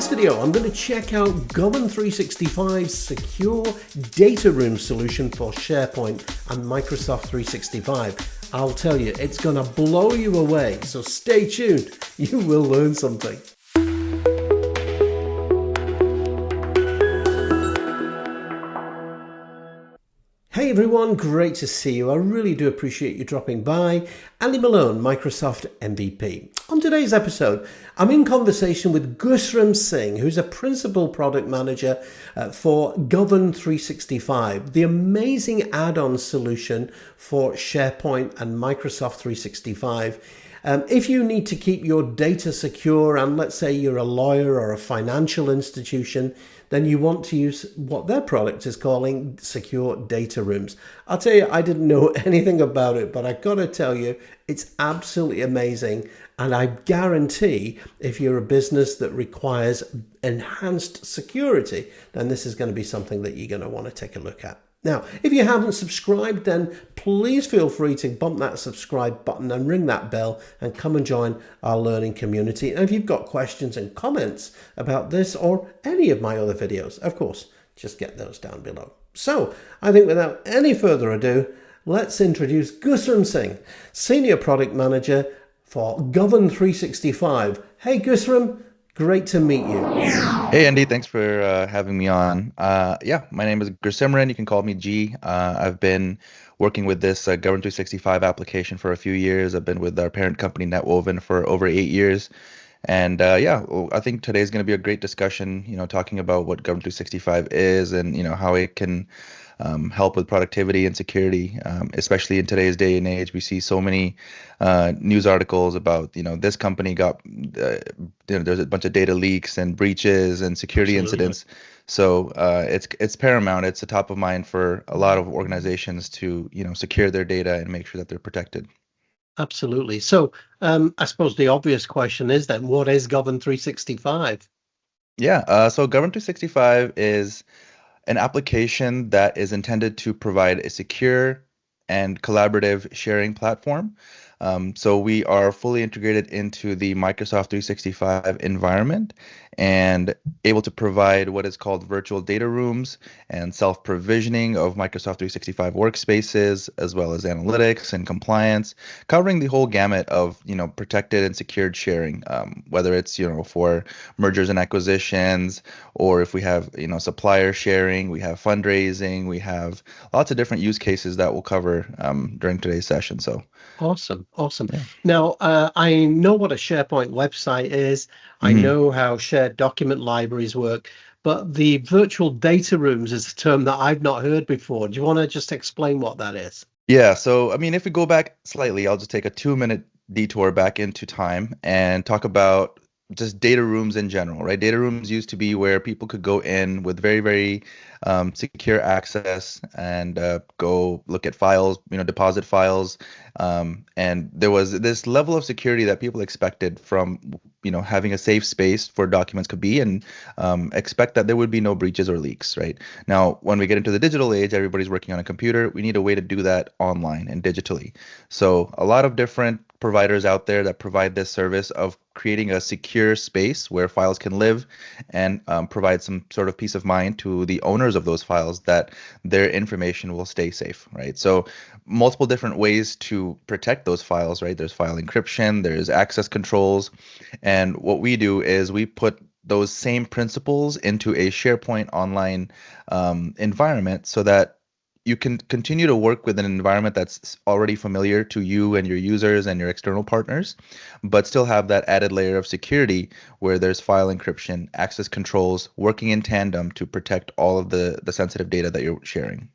this video, I'm going to check out Govern365's secure data room solution for SharePoint and Microsoft 365. I'll tell you, it's going to blow you away, so stay tuned. You will learn something. Hey everyone, great to see you. I really do appreciate you dropping by. Andy Malone, Microsoft MVP. On today's episode, I'm in conversation with Gursimran Singh, who's a Principal Product Manager for Govern365, the amazing add-on solution for SharePoint and Microsoft 365. If you need to keep your data secure, and let's say you're a lawyer or a financial institution, then you want to use what their product is calling secure data rooms. I'll tell you, I didn't know anything about it, but I gotta tell you, it's absolutely amazing. And I guarantee if you're a business that requires enhanced security, then this is going to be something that you're going to want to take a look at. Now, if you haven't subscribed, then please feel free to bump that subscribe button and ring that bell and come and join our learning community. And if you've got questions and comments about this or any of my other videos, of course, just get those down below. So I think without any further ado, let's introduce Gursimran Singh, Senior Product Manager for Govern365. Hey Gursimran, great to meet you. Hey Andy, thanks for having me on. My name is Gursimran. You can call me G. I've been working with this Govern365 application for a few years. I've been with our parent company NetWoven for over 8 years. And I think today is going to be a great discussion, talking about what Govern365 is and, how it can help with productivity and security, especially in today's day and age. We see so many news articles about, this company got, there's a bunch of data leaks and breaches and security incidents. So it's paramount. It's the top of mind for a lot of organizations to, secure their data and make sure that they're protected. Absolutely. So I suppose the obvious question is then, what is Govern365? So Govern365 is an application that is intended to provide a secure and collaborative sharing platform. So we are fully integrated into the Microsoft 365 environment and able to provide what is called virtual data rooms and self-provisioning of Microsoft 365 workspaces, as well as analytics and compliance, covering the whole gamut of, protected and secured sharing, whether it's, for mergers and acquisitions, or if we have, supplier sharing, we have fundraising, we have lots of different use cases that we'll cover during today's session. So Awesome. Yeah. Now, I know what a SharePoint website is. I know how shared document libraries work, but the virtual data rooms is a term that I've not heard before. Do you want to just explain what that is? Yeah, so if we go back slightly, I'll just take a 2-minute detour back into time and talk about just data rooms in general, right? Data rooms used to be where people could go in with very, very secure access and go look at files, deposit files. And there was this level of security that people expected from, having a safe space for documents could be, and expect that there would be no breaches or leaks, right? Now, when we get into the digital age, everybody's working on a computer. We need a way to do that online and digitally. So a lot of different providers out there that provide this service of creating a secure space where files can live and provide some sort of peace of mind to the owners of those files that their information will stay safe, right? So multiple different ways to protect those files, right? There's file encryption, there's access controls, and what we do is we put those same principles into a SharePoint online environment so that you can continue to work with an environment that's already familiar to you and your users and your external partners, but still have that added layer of security where there's file encryption, access controls, working in tandem to protect all of the sensitive data that you're sharing.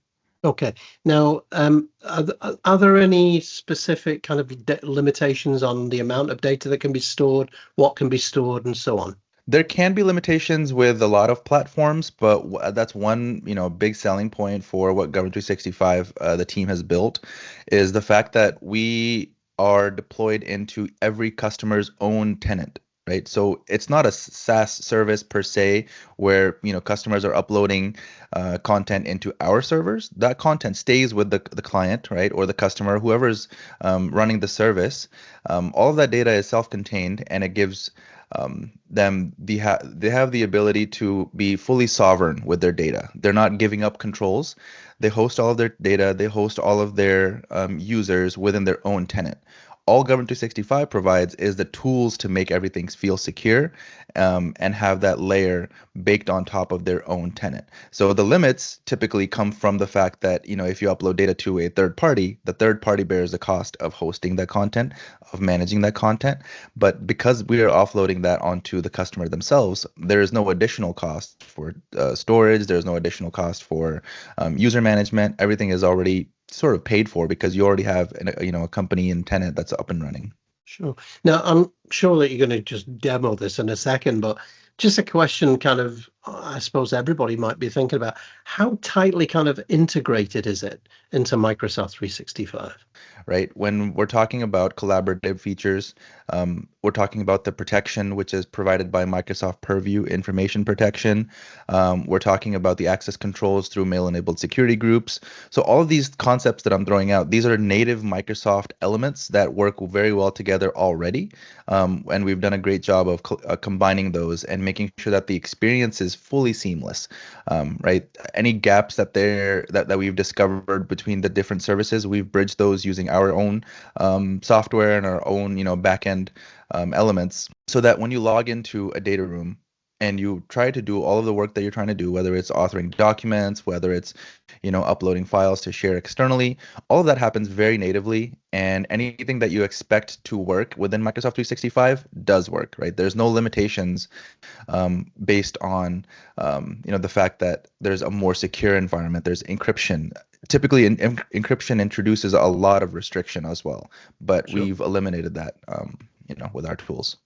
Okay. Now, are there any specific kind of limitations on the amount of data that can be stored, what can be stored, and so on? There can be limitations with a lot of platforms, but that's one, big selling point for what Govern365, the team has built, is the fact that we are deployed into every customer's own tenant, right? So it's not a SaaS service per se, where customers are uploading content into our servers. That content stays with the client, right, or the customer, whoever's running the service. All of that data is self-contained, and it gives they have the ability to be fully sovereign with their data. They're not giving up controls. They host all of their data. They host all of their users within their own tenant. All Govern365 provides is the tools to make everything feel secure, and have that layer baked on top of their own tenant. So the limits typically come from the fact that, if you upload data to a third party, the third party bears the cost of hosting that content, of managing that content. But because we are offloading that onto the customer themselves, there is no additional cost for storage. There's no additional cost for user management. Everything is already sort of paid for because you already have a company and tenant that's up and running. Sure. Now, I'm sure that you're going to just demo this in a second, but just a question kind of, I suppose everybody might be thinking about, how tightly kind of integrated is it into Microsoft 365? Right? When we're talking about collaborative features, we're talking about the protection which is provided by Microsoft Purview information protection. We're talking about the access controls through mail-enabled security groups. So all of these concepts that I'm throwing out, these are native Microsoft elements that work very well together already. And we've done a great job of combining those and making sure that the experience is fully seamless. Right? Any gaps that we've discovered between the different services, we've bridged those using our own software and our own backend elements, so that when you log into a data room and you try to do all of the work that you're trying to do, whether it's authoring documents, whether it's uploading files to share externally, all of that happens very natively, and anything that you expect to work within Microsoft 365 does work. Right? There's no limitations based on the fact that there's a more secure environment. There's encryption. Typically, encryption introduces a lot of restriction as well, but Sure. we've eliminated that with our tools.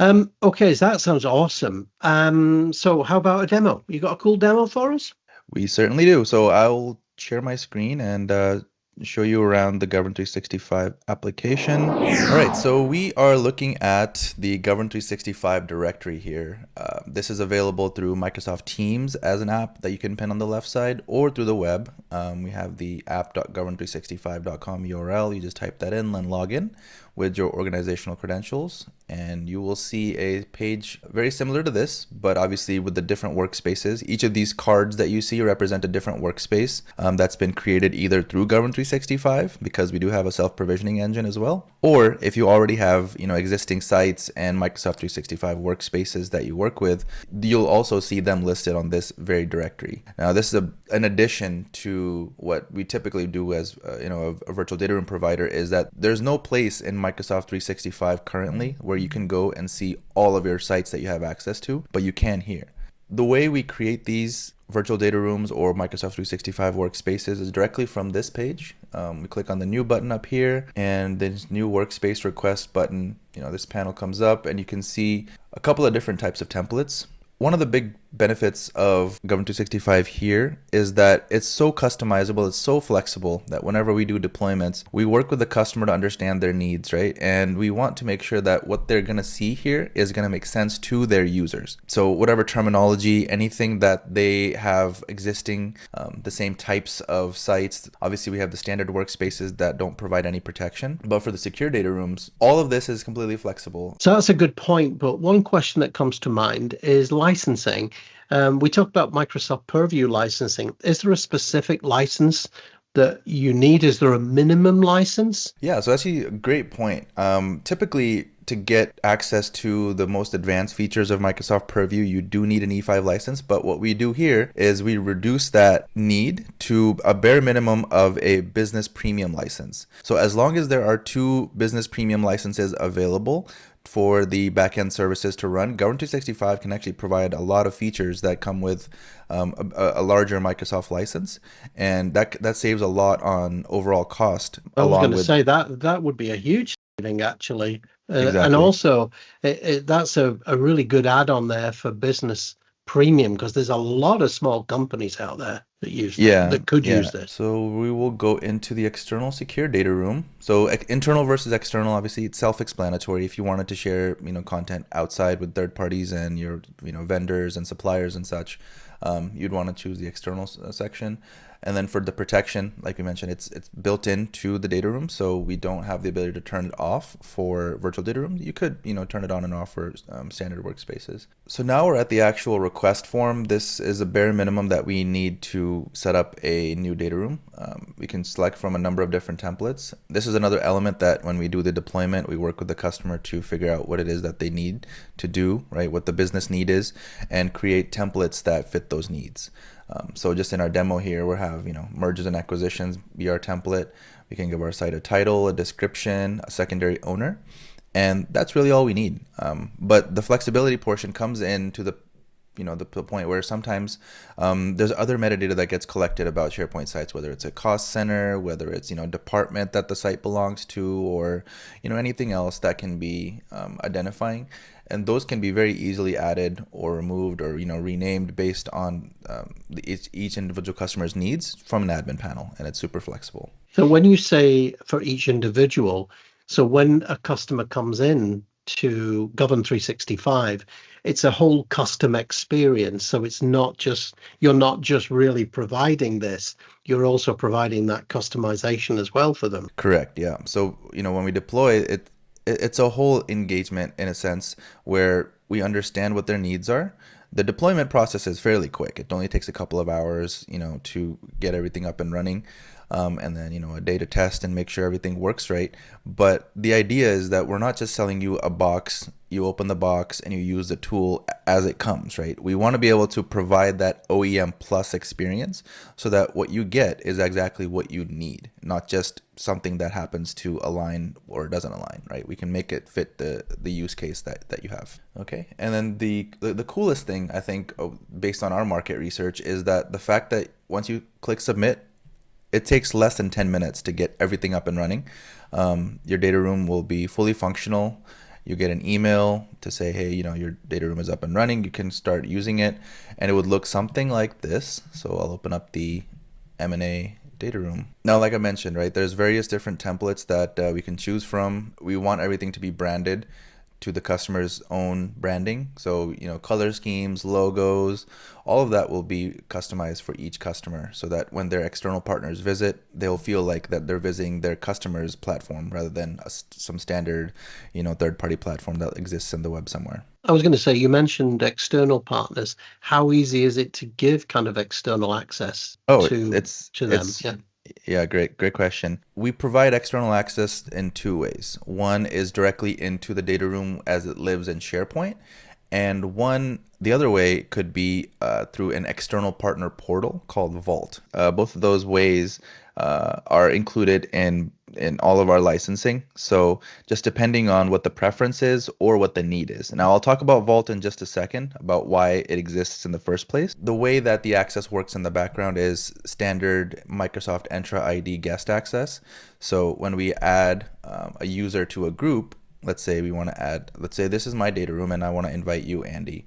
Okay, so that sounds awesome. So how about a demo? You got a cool demo for us? We certainly do. So I'll share my screen and show you around the Govern365 application. All right, so we are looking at the Govern365 directory here. This is available through Microsoft Teams as an app that you can pin on the left side, or through the web. We have the app.govern365.com URL. You just type that in and log in with your organizational credentials, and you will see a page very similar to this, but obviously with the different workspaces. Each of these cards that you see represent a different workspace that's been created either through Govern365, because we do have a self-provisioning engine as well, or if you already have existing sites and Microsoft 365 workspaces that you work with, you'll also see them listed on this very directory. Now, this is an addition to what we typically do as a virtual data room provider, is that there's no place in Microsoft 365 currently where you can go and see all of your sites that you have access to, but you can here. The way we create these virtual data rooms or Microsoft 365 workspaces is directly from this page. We click on the new button up here, and this new workspace request button, this panel comes up, and you can see a couple of different types of templates. One of the big benefits of Govern365 here is that it's so customizable, it's so flexible that whenever we do deployments, we work with the customer to understand their needs, right? And we want to make sure that what they're going to see here is going to make sense to their users. So whatever terminology, anything that they have existing, the same types of sites. Obviously, we have the standard workspaces that don't provide any protection, but for the secure data rooms, all of this is completely flexible. So that's a good point, but one question that comes to mind is licensing. We talked about Microsoft Purview licensing. Is there a specific license that you need? Is there a minimum license? Yeah, so actually a great point. Typically, to get access to the most advanced features of Microsoft Purview, you do need an E5 license. But what we do here is we reduce that need to a bare minimum of a business premium license. So as long as there are 2 business premium licenses available for the backend services to run, Govern365 can actually provide a lot of features that come with a larger Microsoft license, and that saves a lot on overall cost. I was going to say that would be a huge saving, actually. Exactly. And also, that's a really good add-on there for business premium, because there's a lot of small companies out there that could use this. So we will go into the external secure data room. So internal versus external, obviously it's self-explanatory. If you wanted to share content outside with third parties and your vendors and suppliers and such, you'd want to choose the external section. And then for the protection, like we mentioned, it's built into the data room, so we don't have the ability to turn it off for virtual data rooms. You could, turn it on and off for standard workspaces. So now we're at the actual request form. This is a bare minimum that we need to set up a new data room. We can select from a number of different templates. This is another element that when we do the deployment, we work with the customer to figure out what it is that they need to do, right? What the business need is, and create templates that fit those needs. So just in our demo here, we'll have, mergers and acquisitions be our template. We can give our site a title, a description, a secondary owner, and that's really all we need. But the flexibility portion comes into the point where sometimes there's other metadata that gets collected about SharePoint sites, whether it's a cost center, whether it's department that the site belongs to, or anything else that can be identifying, and those can be very easily added or removed or renamed based on each individual customer's needs from an admin panel, and it's super flexible. So when you say for each individual, so when a customer comes in to Govern365, it's a whole custom experience. So it's not just, you're not just really providing this, you're also providing that customization as well for them. Correct. Yeah. So, when we deploy it, it's a whole engagement in a sense where we understand what their needs are. The deployment process is fairly quick. It only takes a couple of hours, to get everything up and running. And then, a day to test and make sure everything works right. But the idea is that we're not just selling you a box. You open the box and you use the tool as it comes, right? We want to be able to provide that OEM plus experience so that what you get is exactly what you need, not just something that happens to align or doesn't align, right? We can make it fit the use case that you have. Okay. And then the coolest thing, I think, based on our market research, is that the fact that once you click submit, it takes less than 10 minutes to get everything up and running. Your data room will be fully functional. You get an email to say, hey, your data room is up and running. You can start using it, and it would look something like this. So I'll open up the M&A data room. Now, like I mentioned, right, there's various different templates that we can choose from. We want everything to be branded to the customer's own branding. So, color schemes, logos, all of that will be customized for each customer so that when their external partners visit, they'll feel like that they're visiting their customer's platform rather than some standard, third-party platform that exists in the web somewhere. I was going to say, you mentioned external partners. How easy is it to give kind of external access to them? Yeah. Yeah, great question. We provide external access in two ways. One is directly into the data room as it lives in SharePoint, and the other way could be through an external partner portal called Vault. Both of those ways are included in all of our licensing. So just depending on what the preference is or what the need is. Now I'll talk about Vault in just a second, about why it exists in the first place. The way that the access works in the background is standard Microsoft Entra ID guest access. So when we add a user to a group, let's say this is my data room and I want to invite you, Andy.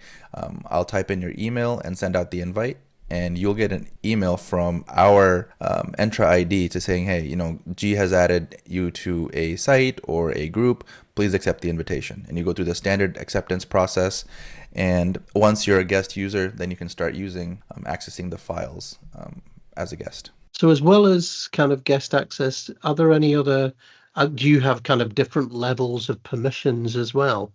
I'll type in your email and send out the invite, and you'll get an email from our Entra ID to saying, hey, G has added you to a site or a group. Please accept the invitation. And you go through the standard acceptance process. And once you're a guest user, then you can start accessing the files as a guest. So as well as kind of guest access, are there any other, do you have kind of different levels of permissions as well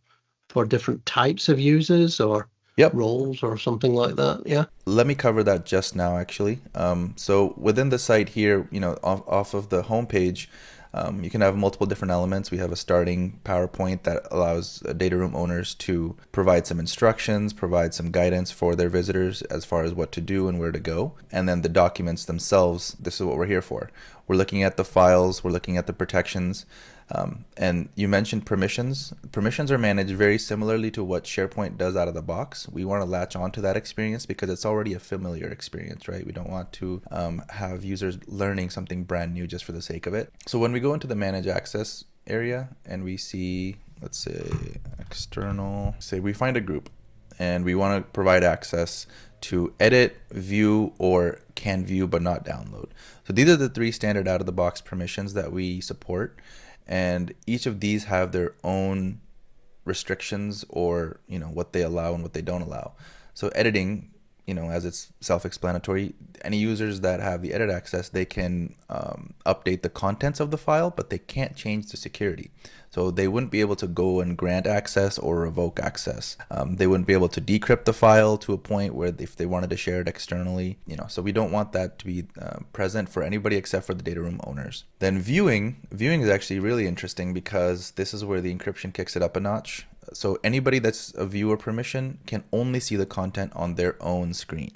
for different types of users or roles or something like that? Yeah. Let me cover that just now, actually. So within the site here, off of the homepage, you can have multiple different elements. We have a starting PowerPoint that allows data room owners to provide some instructions, provide some guidance for their visitors as far as what to do and where to go. And then the documents themselves, this is what we're here for. We're looking at the files, we're looking at the protections. And you mentioned permissions. Permissions are managed very similarly to what SharePoint does out of the box. We want to latch onto that experience because it's already a familiar experience, right? We don't want to have users learning something brand new just for the sake of it. So when we go into the manage access area and we see, let's say external, say we find a group and we want to provide access to edit, view, or can view but not download. So these are the three standard out of the box permissions that we support. And each of these have their own restrictions or what they allow and what they don't allow. So editing, as it's self-explanatory, any users that have the edit access, they can update the contents of the file, but they can't change the security. So they wouldn't be able to go and grant access or revoke access. They wouldn't be able to decrypt the file to a point where if they wanted to share it externally, so we don't want that to be present for anybody except for the data room owners. Then viewing is actually really interesting because this is where the encryption kicks it up a notch. So anybody that's a viewer permission can only see the content on their own screen.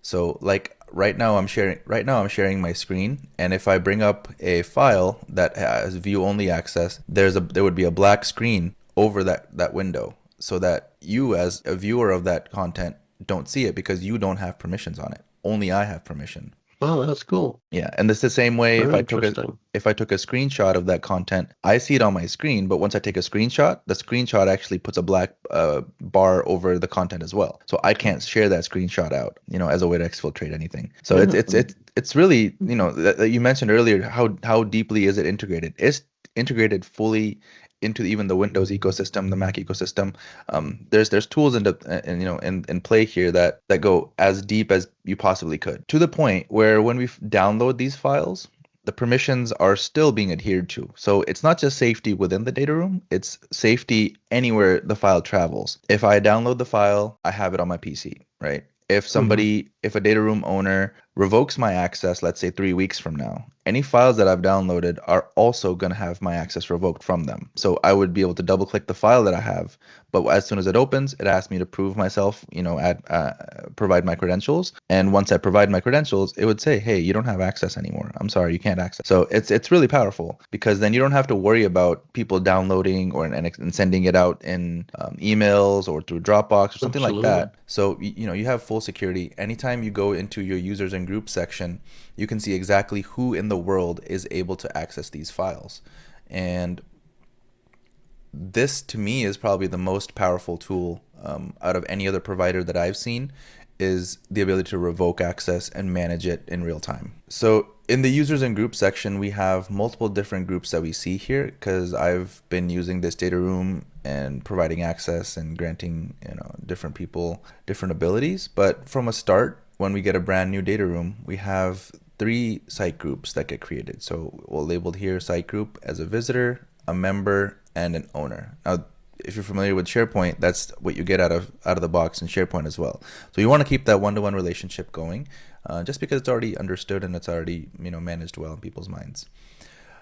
So like right now I'm sharing my screen, and if I bring up a file that has view only access, there would be a black screen over that window, so that you as a viewer of that content don't see it because you don't have permissions on it. Only I have permission. Oh, that's cool. Yeah, and it's the same way Very if I took a screenshot of that content, I see it on my screen, but once I take a screenshot, the screenshot actually puts a black bar over the content as well. So I can't share that screenshot out, as a way to exfiltrate anything. So it's really, that you mentioned earlier, how deeply is it integrated? It's integrated fully into even the Windows ecosystem, the Mac ecosystem. There's tools in play here that go as deep as you possibly could, to the point where when we download these files, the permissions are still being adhered to. So it's not just safety within the data room, it's safety anywhere the file travels. If I download the file, I have it on my PC, right? If a data room owner revokes my access, let's say 3 weeks from now, any files that I've downloaded are also going to have my access revoked from them. So I would be able to double click the file that I have, but as soon as it opens, it asks me to prove myself, provide my credentials. And once I provide my credentials, it would say, hey, you don't have access anymore. I'm sorry, you can't access. So it's really powerful, because then you don't have to worry about people downloading and sending it out in emails or through Dropbox or something like that. So you have full security. Anytime you go into your users and groups section, you can see exactly who in the world is able to access these files. And this, to me, is probably the most powerful tool out of any other provider that I've seen, is the ability to revoke access and manage it in real time. So in the users and groups section, we have multiple different groups that we see here, because I've been using this data room and providing access and granting different people different abilities. But from a start, when we get a brand new data room, we have 3 site groups that get created. So we'll labeled here site group as a visitor, a member, and an owner. Now, if you're familiar with SharePoint, that's what you get out of the box in SharePoint as well. So you want to keep that one-to-one relationship going, just because it's already understood and it's already managed well in people's minds.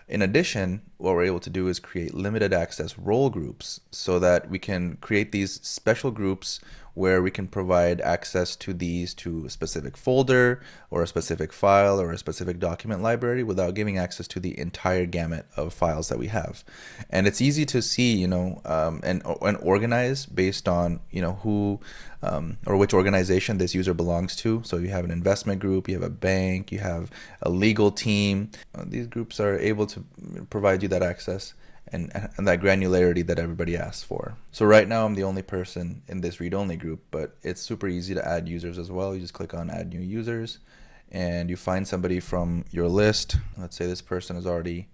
In addition, what we're able to do is create limited access role groups, so that we can create these special groups where we can provide access to these to a specific folder or a specific file or a specific document library without giving access to the entire gamut of files that we have. And it's easy to see, and organize based on, who or which organization this user belongs to. So you have an investment group, you have a bank, you have a legal team. These groups are able to provide you that access and that granularity that everybody asks for. So right now I'm the only person in this read-only group, but it's super easy to add users as well. You just click on add new users and you find somebody from your list. Let's say this person is already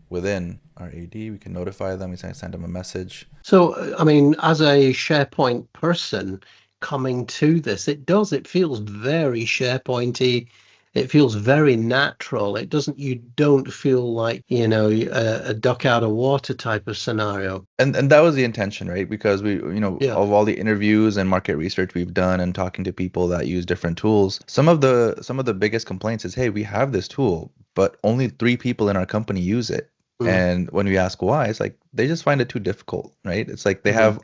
within our AD. We can notify them, we can send them a message. So, as a SharePoint person coming to this, it feels very SharePointy. It feels very natural. You don't feel like, a duck out of water type of scenario. And that was the intention, right? Because we, of all the interviews and market research we've done and talking to people that use different tools, some of the biggest complaints is, hey, we have this tool, but only 3 people in our company use it. And when we ask why, it's like they just find it too difficult, right? It's like they have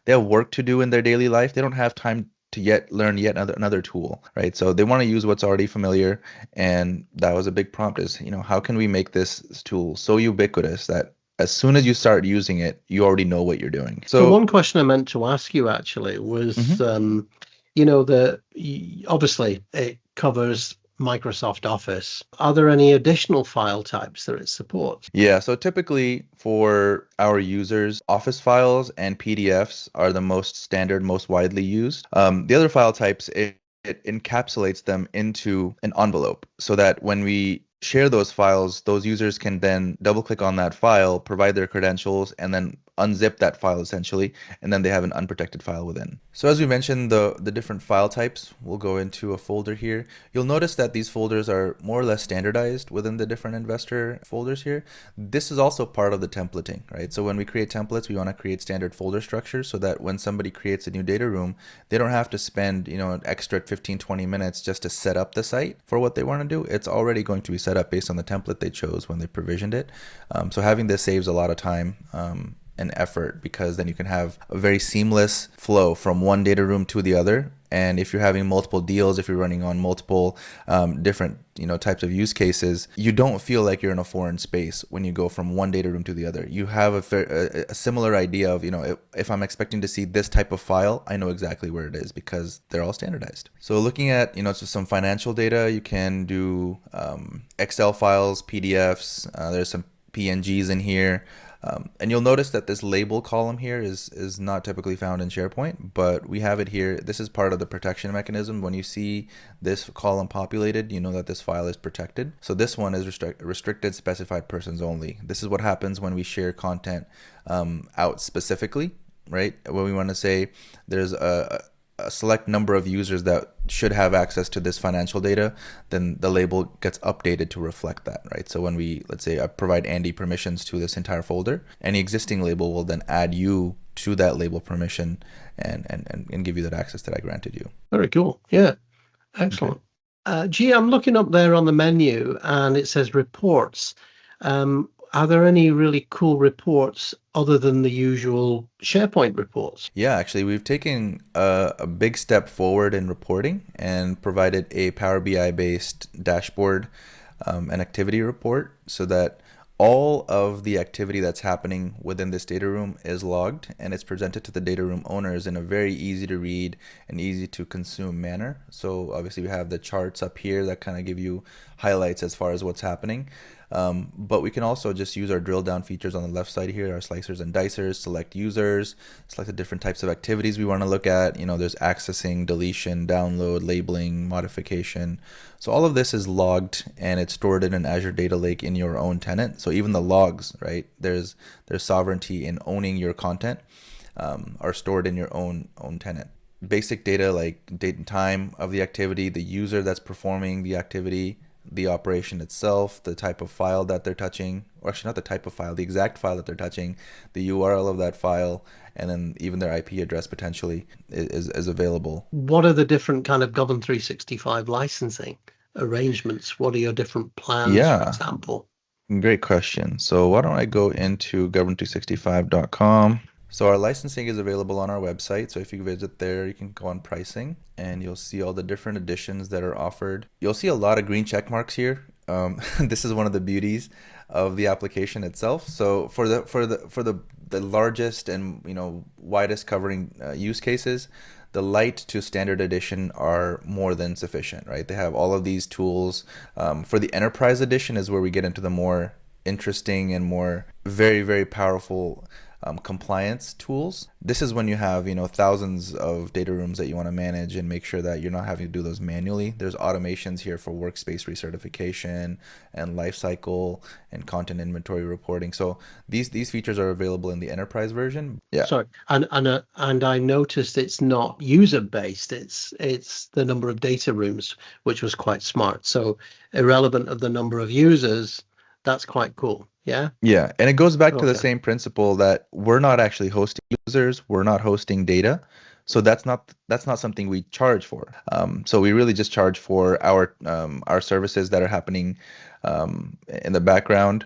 work to do in their daily life. They don't have time to learn another tool, right? So they want to use what's already familiar, and that was a big prompt: is how can we make this tool so ubiquitous that as soon as you start using it, you already know what you're doing. So one question I meant to ask you actually was, obviously it covers Microsoft Office. Are there any additional file types that it supports? Yeah, so typically for our users, Office files and PDFs are the most standard, most widely used. The other file types, it encapsulates them into an envelope, so that when we share those files, those users can then double click on that file, provide their credentials, and then unzip that file essentially, and then they have an unprotected file within. So as we mentioned, the different file types, we'll go into a folder here. You'll notice that these folders are more or less standardized within the different investor folders here. This is also part of the templating, right? So when we create templates, we want to create standard folder structures so that when somebody creates a new data room, they don't have to spend, an extra 15, 20 minutes just to set up the site for what they want to do. It's already going to be set up based on the template they chose when they provisioned it. So having this saves a lot of time and effort, because then you can have a very seamless flow from one data room to the other. And if you're having multiple deals, if you're running on multiple different types of use cases, you don't feel like you're in a foreign space when you go from one data room to the other. You have a similar idea of, if I'm expecting to see this type of file, I know exactly where it is because they're all standardized. So looking at just some financial data, you can do Excel files, PDFs. There's some PNGs in here. And you'll notice that this label column here is not typically found in SharePoint, but we have it here. This is part of the protection mechanism. When you see this column populated, you know that this file is protected. So this one is restricted specified persons only. This is what happens when we share content out specifically, right? When we want to say there's a select number of users that should have access to this financial data, then the label gets updated to reflect that, right? So when let's say I provide Andy permissions to this entire folder, any existing label will then add you to that label permission and give you that access that I granted you. Very cool. Yeah. Excellent. Okay. I'm looking up there on the menu and it says reports. Are there any really cool reports other than the usual SharePoint reports? Yeah, actually, we've taken a big step forward in reporting and provided a Power BI based dashboard and activity report so that all of the activity that's happening within this data room is logged and it's presented to the data room owners in a very easy to read and easy to consume manner. So obviously we have the charts up here that kind of give you highlights as far as what's happening. But we can also just use our drill down features on the left side here, our slicers and dicers, select users, select the different types of activities we want to look at. There's accessing, deletion, download, labeling, modification. So all of this is logged and it's stored in an Azure Data Lake in your own tenant. So even the logs, right? There's sovereignty in owning your content, are stored in your own tenant. Basic data like date and time of the activity, the user that's performing the activity, the operation itself, the type of file that they're touching, or actually not the type of file, the exact file that they're touching, the URL of that file, and then even their IP address potentially is available. What are the different kind of Govern365 licensing arrangements? What are your different plans, for example? Great question. So why don't I go into govern365.com. So our licensing is available on our website. So if you visit there, you can go on pricing and you'll see all the different editions that are offered. You'll see a lot of green check marks here. This is one of the beauties of the application itself. So for the largest and widest covering use cases, the light to standard edition are more than sufficient, right? They have all of these tools. For the enterprise edition is where we get into the more interesting and more very, very powerful compliance tools. This is when you have thousands of data rooms that you want to manage and make sure that you're not having to do those manually. There's automations here for workspace recertification and lifecycle and content inventory reporting. So these features are available in the enterprise version. Yeah. Sorry, and I noticed it's not user based. It's the number of data rooms, which was quite smart. So irrelevant of the number of users, that's quite cool. Yeah. Yeah. And it goes back to the same principle that we're not actually hosting users, we're not hosting data. So that's not something we charge for. So we really just charge for our services that are happening in the background,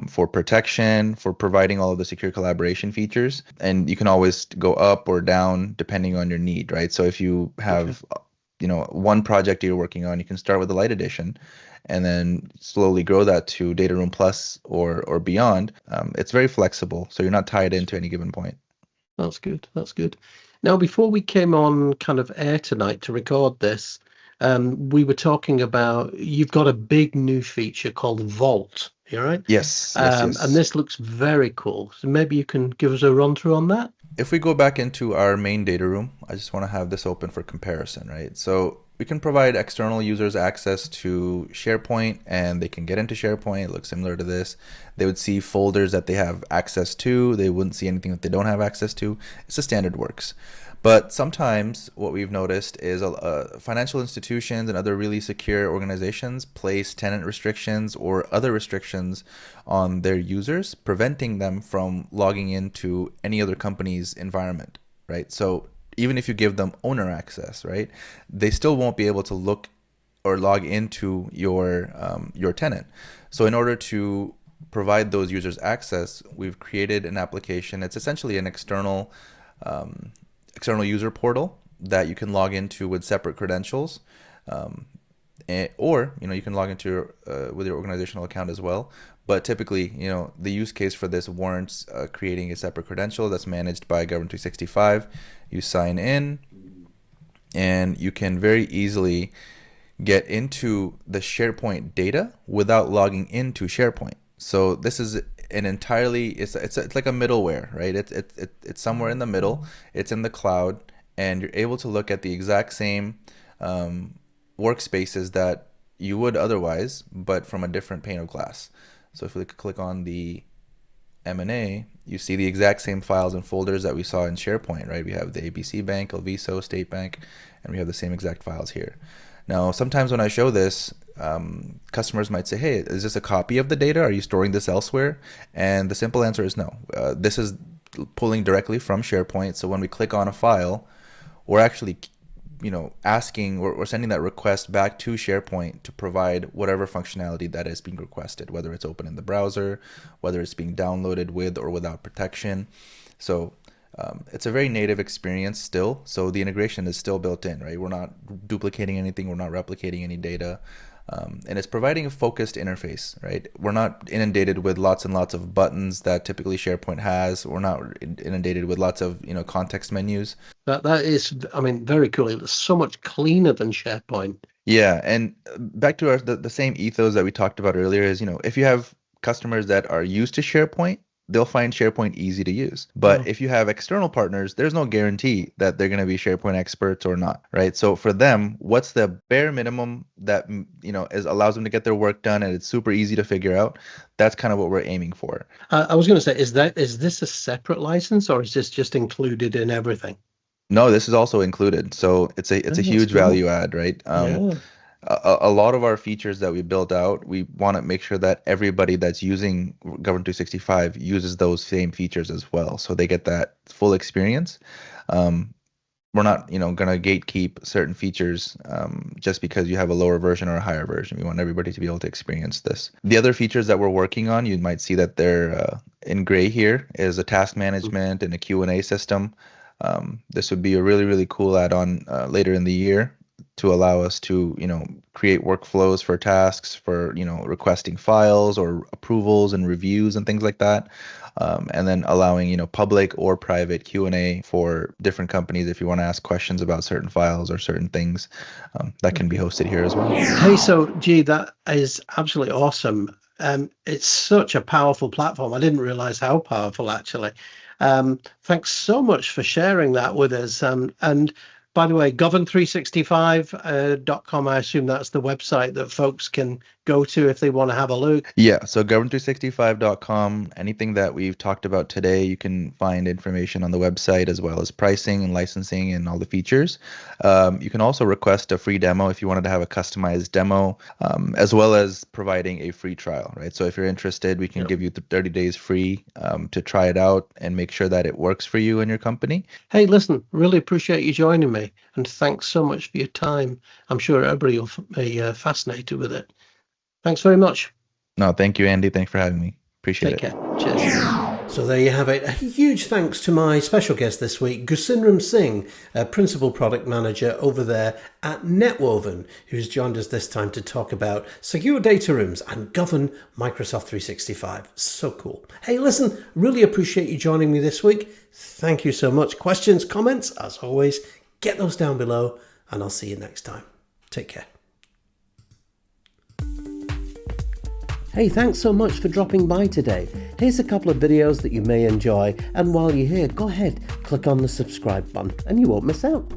for protection, for providing all of the secure collaboration features. And you can always go up or down depending on your need, right? So if you have one project you're working on, you can start with the light edition and then slowly grow that to Data Room Plus or beyond. It's very flexible, so you're not tied into any given point. That's good. That's good. Now, before we came on kind of air tonight to record this, we were talking about you've got a big new feature called Vault. You all right? Yes. And this looks very cool. So maybe you can give us a run through on that. If we go back into our main data room, I just want to have this open for comparison, right? So we can provide external users access to SharePoint, and they can get into SharePoint. It looks similar to this. They would see folders that they have access to. They wouldn't see anything that they don't have access to. It's a standard works. But sometimes what we've noticed is financial institutions and other really secure organizations place tenant restrictions or other restrictions on their users, preventing them from logging into any other company's environment, right? So even if you give them owner access, right, they still won't be able to look or log into your tenant. So in order to provide those users access, we've created an application. It's essentially an external user portal that you can log into with separate credentials, or you can log into with your organizational account as well. But typically, the use case for this warrants creating a separate credential that's managed by Govern365. You sign in, and you can very easily get into the SharePoint data without logging into SharePoint. So this is an entirely, it's like a middleware, right? It's somewhere in the middle. It's in the cloud, and you're able to look at the exact same workspaces that you would otherwise, but from a different pane of glass. So if we click on the M&A, you see the exact same files and folders that we saw in SharePoint, right? We have the ABC Bank, Alviso, State Bank, and we have the same exact files here. Now, sometimes when I show this, customers might say, hey, is this a copy of the data? Are you storing this elsewhere? And the simple answer is no. This is pulling directly from SharePoint. So when we click on a file, we're actually asking or sending that request back to SharePoint to provide whatever functionality that is being requested, whether it's open in the browser, whether it's being downloaded with or without protection. So it's a very native experience still. So the integration is still built in, right? We're not duplicating anything. We're not replicating any data. And it's providing a focused interface, right? We're not inundated with lots and lots of buttons that typically SharePoint has. We're not inundated with lots of context menus. That is, very cool. It's so much cleaner than SharePoint. Yeah, and back to the same ethos that we talked about earlier is, if you have customers that are used to SharePoint, they'll find SharePoint easy to use. But if you have external partners, there's no guarantee that they're going to be SharePoint experts or not, right? So for them, what's the bare minimum that allows them to get their work done and it's super easy to figure out? That's kind of what we're aiming for. I was going to say, is this a separate license, or is this just included in everything? No, this is also included. So it's a huge value add, right? A lot of our features that we built out, we want to make sure that everybody that's using Govern365 uses those same features as well, so they get that full experience. We're not, going to gatekeep certain features just because you have a lower version or a higher version. We want everybody to be able to experience this. The other features that we're working on, you might see that they're in gray here, is a task management and a Q&A system. This would be a really, really cool add-on later in the year to allow us to, create workflows for tasks, for, requesting files or approvals and reviews and things like that. And then allowing, public or private Q&A for different companies if you want to ask questions about certain files or certain things, that can be hosted here as well. Hey, so gee, that is absolutely awesome. It's such a powerful platform. I didn't realize how powerful, actually. Thanks so much for sharing that with us. And by the way, govern365.com, I assume that's the website that folks can go to if they want to have a look. Yeah, so govern365.com, anything that we've talked about today, you can find information on the website as well as pricing and licensing and all the features. You can also request a free demo if you wanted to have a customized demo, as well as providing a free trial, right? So if you're interested, we can give you 30 days free to try it out and make sure that it works for you and your company. Hey, listen, really appreciate you joining me, and thanks so much for your time. I'm sure everybody will be fascinated with it. Thanks very much. No, thank you, Andy. Thanks for having me. Appreciate it. Take care. Cheers. So there you have it. A huge thanks to my special guest this week, Gursimran Singh, Principal Product Manager over there at Netwoven, who's joined us this time to talk about secure data rooms and govern Microsoft 365. So cool. Hey, listen, really appreciate you joining me this week. Thank you so much. Questions, comments, as always, get those down below, and I'll see you next time. Take care. Hey, thanks so much for dropping by today. Here's a couple of videos that you may enjoy, and while you're here, go ahead, click on the subscribe button and you won't miss out.